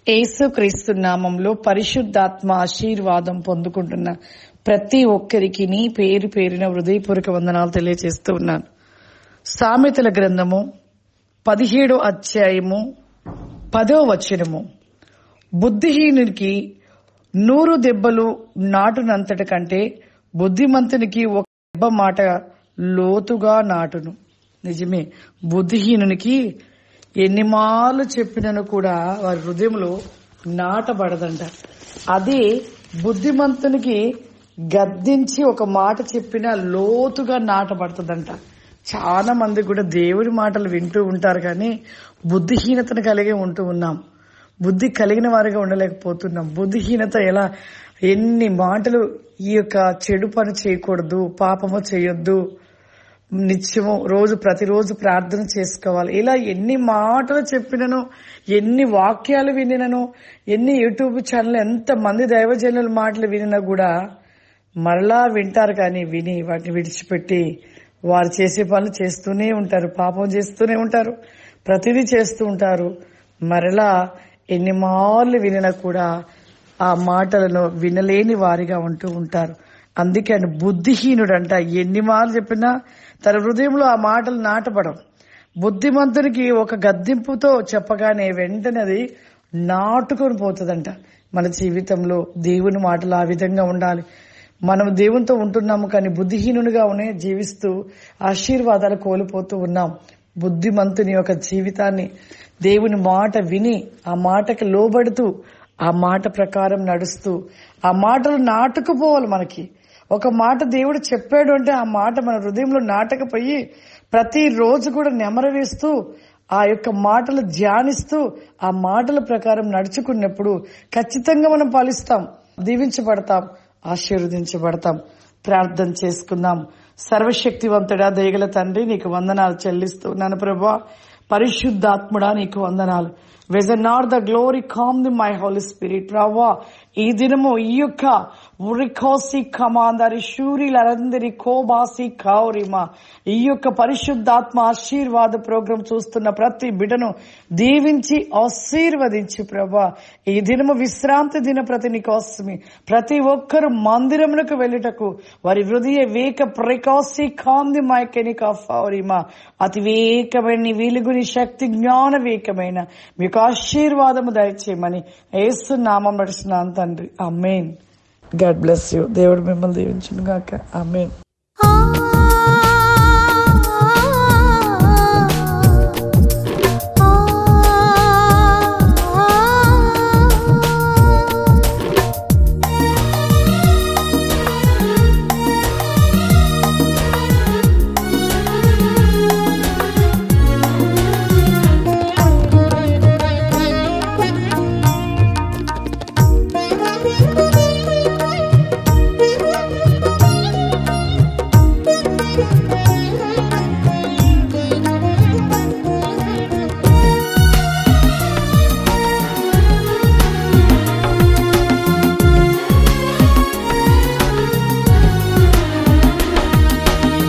యేసుక్రీస్తు నామంలో పరిశుద్ధాత్మ ఆశీర్వాదం పొందుకుంటున్న ప్రతి ఒక్కరికి పేరు పేరిన హృదయపూర్వక వందనాలు తెలియజేస్తూ ఉన్నాను. సామెతల గ్రంథము 17వ అధ్యాయము 10వ వచనము, బుద్ధిహీనునికి 100 దెబ్బలు నాటునంతటి కంటే బుద్ధిమంతునికి ఒక దెబ్బ మాట లోతుగా నాటును. నిజమే, బుద్ధిహీనునికి ఎన్ని మాలు చెప్పినను కూడా వారి హృదయంలో నాటబడదంట. అదే బుద్ధిమంతునికి గద్దించి ఒక మాట చెప్పినా లోతుగా నాటబడుతుందంట. చాలా మంది కూడా దేవుడి మాటలు వింటూ ఉంటారు, కానీ బుద్ధిహీనతను కలిగి ఉంటూ ఉన్నాం. బుద్ధి కలిగిన వారిగా ఉండలేకపోతున్నాం. బుద్ధిహీనత ఎలా, ఎన్ని మాటలు ఈ యొక్క చెడు పని చేయకూడదు, పాపము చేయొద్దు, నిత్యము ప్రతిరోజు ప్రార్థన చేసుకోవాలి, ఇలా ఎన్ని మాటలు చెప్పినను, ఎన్ని వాక్యాలు వినినను, ఎన్ని యూట్యూబ్ ఛానల్ ఎంతమంది దైవజనుల మాటలు వినినా కూడా మరలా వింటారు, కానీ విని వాటిని విడిచిపెట్టి వారు చేసే పనులు చేస్తూనే ఉంటారు, పాపం చేస్తూనే ఉంటారు, ప్రతిదీ చేస్తూ ఉంటారు. మరలా ఎన్ని మార్లు వినినా కూడా ఆ మాటలను వినలేని వారిగా ఉంటూ ఉంటారు. అందుకే ఆయన బుద్ధిహీనుడంట. ఎన్ని మార్లు చెప్పినా తన హృదయంలో ఆ మాటలు నాటపడం. బుద్ధిమంతునికి ఒక గద్దింపుతో చెప్పగానే వెంటనే అది నాటుకొని పోతుందంట. మన జీవితంలో దేవుని మాటలు ఆ విధంగా ఉండాలి. మనం దేవునితో ఉంటున్నాము, కానీ బుద్ధిహీనునిగా జీవిస్తూ ఆశీర్వాదాలు కోల్పోతూ ఉన్నాం. బుద్ధిమంతుని యొక్క జీవితాన్ని దేవుని మాట విని ఆ మాటకి లోబడుతూ ఆ మాట ప్రకారం నడుస్తూ ఆ మాటలు నాటుకుపోవాలి. మనకి ఒక మాట దేవుడు చెప్పాడు అంటే ఆ మాట మన హృదయంలో నాటకపోయి ప్రతిరోజు కూడా నెమరవేస్తూ ఆ యొక్క మాటలు ధ్యానిస్తూ ఆ మాటల ప్రకారం నడుచుకున్నప్పుడు ఖచ్చితంగా మనం ఫలిస్తాం, దీవించబడతాం, ఆశీర్వదించబడతాం. ప్రార్థన చేసుకుందాం. సర్వశక్తివంతుడా, దయగల తండ్రి, నీకు వందనాలు చెల్లిస్తున్నాను ప్రభువా. పరిశుద్ధాత్ముడా, నీకు వందనాలు. వెజనార్ the glory come the my Holy Spirit. ప్రభువా, ఈ దినము ఈ యొక్క ఉరికోసి కమాందరి శూరిలందరి కోబాసి కౌరిమా ఈ యొక్క పరిశుద్ధాత్మ ఆశీర్వాద ప్రోగ్రాం చూస్తున్న ప్రతి బిడ్డను దీవించి ఆశీర్వదించి ప్రభువా, ఈ దినము విశ్రాంతి దిన ప్రతి నీకోసమి ప్రతి ఒక్కరు మందిరమునకు వెళ్ళుటకు వారి హృదయ వేక ప్రికాసి కాంది మైకెనికా ఫౌరిమా అతి వేకమైన వెలుగుని శక్తి జ్ఞాన వేకమైన మీకు ఆశీర్వాదము దయచేయమని యేసు నామం నడుస్తున్నాను తండ్రి. ఆమేన్. God bless you. దేవుడు మిమ్మల్ని దీవించును గాక. ఆమేన్.